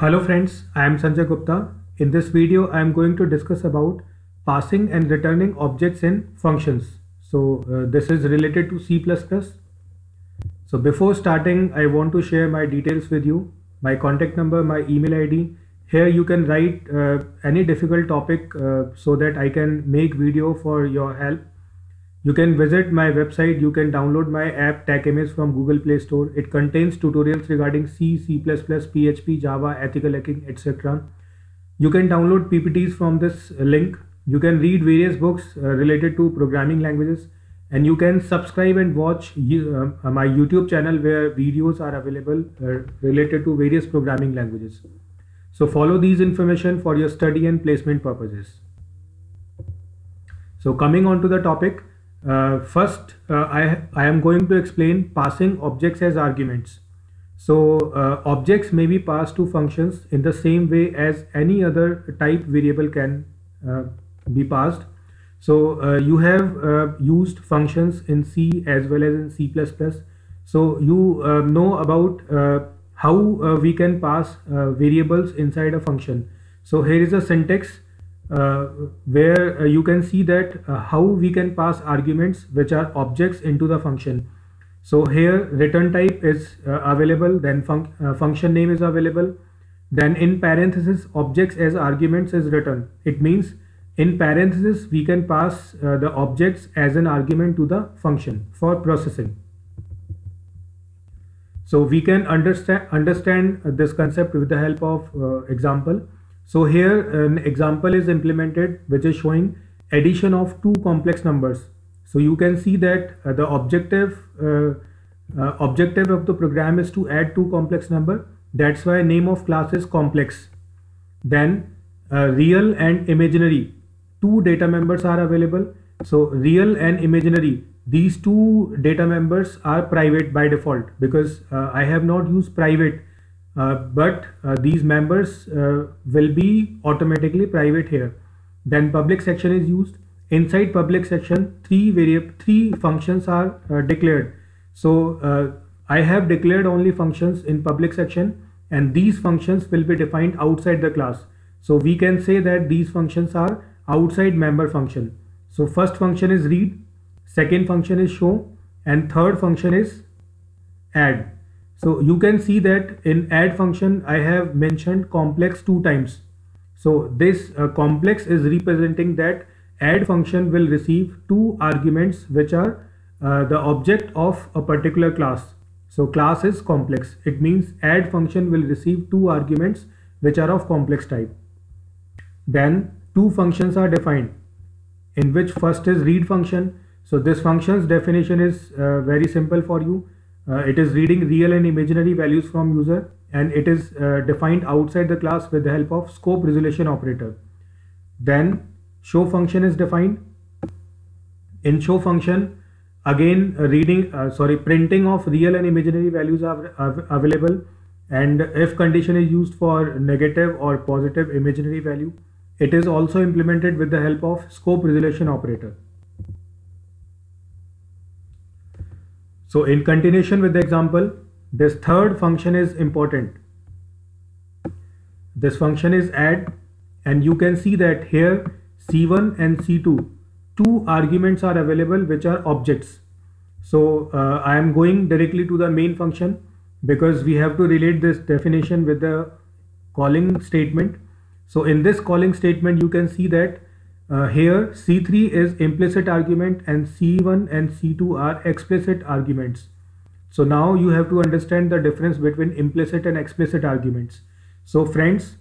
Hello friends, I am Sanjay Gupta. In this video, I am going to discuss about passing and returning objects in functions. This is related to C++. So before starting, I want to share my details with you, my contact number, my email ID. Here you can write any difficult topic so that I can make video for your help. You can visit my website. You can download my app TechImage from Google Play Store. It contains tutorials regarding C, C++, PHP, Java, ethical hacking, etc. You can download PPTs from this link. You can read various books related to programming languages, and you can subscribe and watch my YouTube channel where videos are available related to various programming languages. So follow these information for your study and placement purposes. So coming on to the topic, first I am going to explain passing objects as arguments. So objects may be passed to functions in the same way as any other type variable can be passed. So you have used functions in C as well as in C++. So you know about how we can pass variables inside a function. So here is a syntax where you can see that how we can pass arguments which are objects into the function. So here return type is available, then function name is available, then in parenthesis objects as arguments is written. It means in parenthesis we can pass the objects as an argument to the function for processing. So we can understand this concept with the help of example. So here an example is implemented which is showing addition of two complex numbers. So you can see that the objective of the program is to add two complex number. That's why name of class is complex. Then real and imaginary, two data members are available. So real and imaginary, these two data members are private by default because I have not used private. But these members will be automatically private here. Then public section is used. Inside public section, three functions are declared. So I have declared only functions in public section, and these functions will be defined outside the class. So we can say that these functions are outside member function. So first function is read, second function is show, and third function is add. So you can see that in add function I have mentioned complex two times. So this complex is representing that add function will receive two arguments which are the object of a particular class. So class is complex. It means add function will receive two arguments which are of complex type. Then two functions are defined, in which first is read function. So this function's definition is very simple for you. It is reading real and imaginary values from user, and it is defined outside the class with the help of scope resolution operator. Then show function is defined. In show function, again printing of real and imaginary values are available, and if condition is used for negative or positive imaginary value, it is also implemented with the help of scope resolution operator. So in continuation with the example, this third function is important. This function is add, and you can see that here C1 and C2, two arguments are available which are objects. So I am going directly to the main function because we have to relate this definition with the calling statement. So in this calling statement you can see that here C3 is implicit argument and C1 and C2 are explicit arguments. So now you have to understand the difference between implicit and explicit arguments. So friends,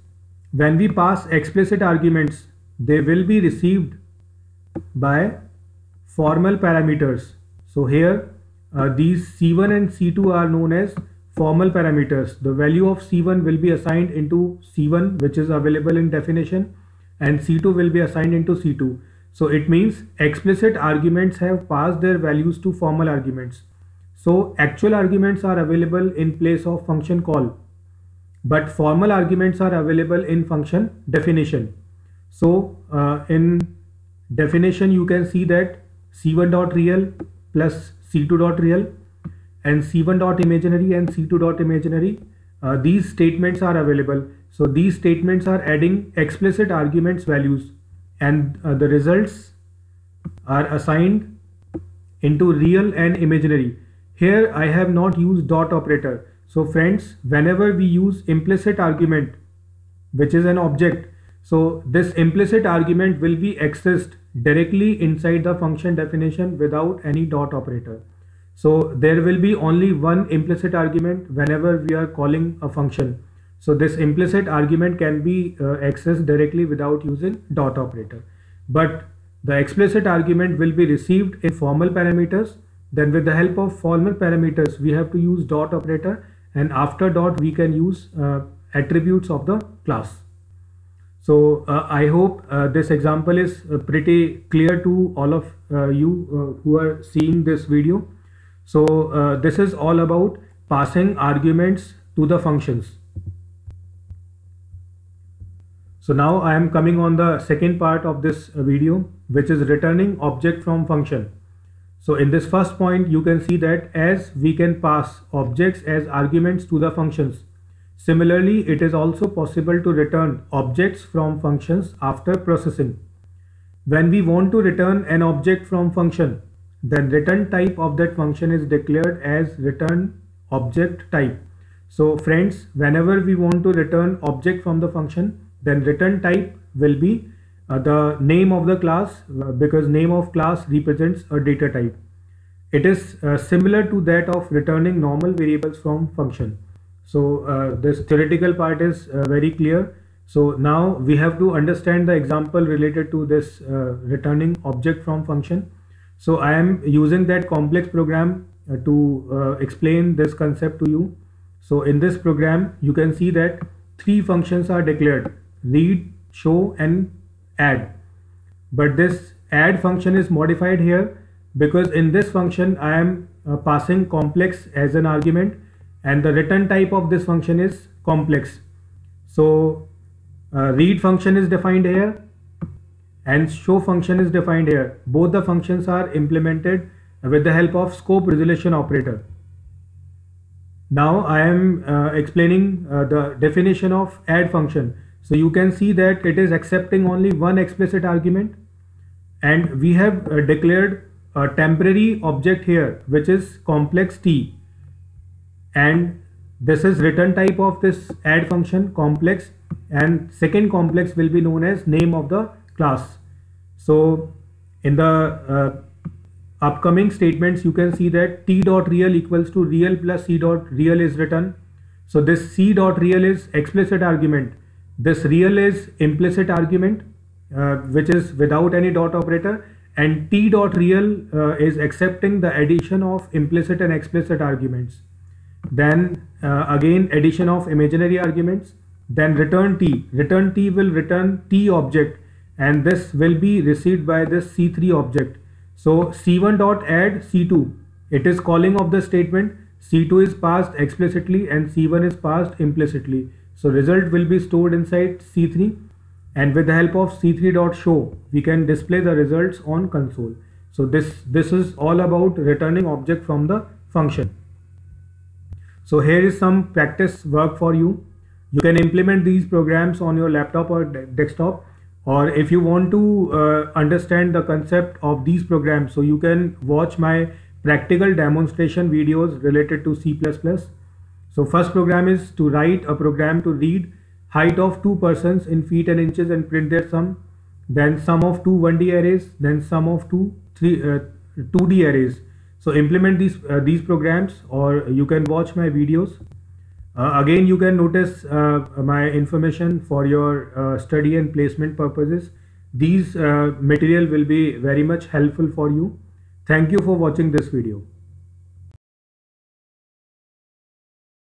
when we pass explicit arguments, they will be received by formal parameters. So here these C1 and C2 are known as formal parameters. The value of C1 will be assigned into C1, which is available in definition, and C2 will be assigned into C2. So it means explicit arguments have passed their values to formal arguments. So actual arguments are available in place of function call, but formal arguments are available in function definition. So in definition you can see that C1.real plus C2.real and C1.imaginary and C2.imaginary these statements are available. So these statements are adding explicit arguments values, and the results are assigned into real and imaginary. Here I have not used dot operator. So friends, whenever we use implicit argument, which is an object, so this implicit argument will be accessed directly inside the function definition without any dot operator. So there will be only one implicit argument whenever we are calling a function. So this implicit argument can be accessed directly without using dot operator. But the explicit argument will be received in formal parameters. Then with the help of formal parameters, we have to use dot operator, and after dot we can use attributes of the class. So I hope this example is pretty clear to all of you who are seeing this video. So this is all about passing arguments to the functions. So now I am coming on the second part of this video, which is returning object from function. So in this first point, you can see that as we can pass objects as arguments to the functions, similarly, it is also possible to return objects from functions after processing. When we want to return an object from function, then return type of that function is declared as return object type. So friends, whenever we want to return object from the function, then return type will be the name of the class, because name of class represents a data type. It is similar to that of returning normal variables from function. So this theoretical part is very clear. So now we have to understand the example related to this returning object from function. So I am using that complex program to explain this concept to you. So in this program, you can see that three functions are declared: read, show, and add. But this add function is modified here because in this function I am passing complex as an argument, and the return type of this function is complex. So read function is defined here and show function is defined here. Both the functions are implemented with the help of scope resolution operator. Now I am explaining the definition of add function. So you can see that it is accepting only one explicit argument, and we have declared a temporary object here which is complex t, and this is return type of this add function complex, and second complex will be known as name of the class. So in the upcoming statements, you can see that t dot real equals to real plus c dot real is written. So this c dot real is explicit argument, this real is implicit argument which is without any dot operator, and t dot real is accepting the addition of implicit and explicit arguments. Then again addition of imaginary arguments. Then return t will return t object, and this will be received by this c3 object. So c1 dot add c2, it is calling of the statement, c2 is passed explicitly and c1 is passed implicitly. So result will be stored inside c3, and with the help of c3 dot show we can display the results on console. So this is all about returning object from the function. So here is some practice work for you. You can implement these programs on your laptop or desktop, or if you want to understand the concept of these programs, so you can watch my practical demonstration videos related to C++. So first program is to write a program to read height of two persons in feet and inches and print their sum, then sum of two 1D arrays, then sum of two 2D arrays. So implement these programs, or you can watch my videos. Again, you can notice my information for your study and placement purposes. These material will be very much helpful for you. Thank you for watching this video.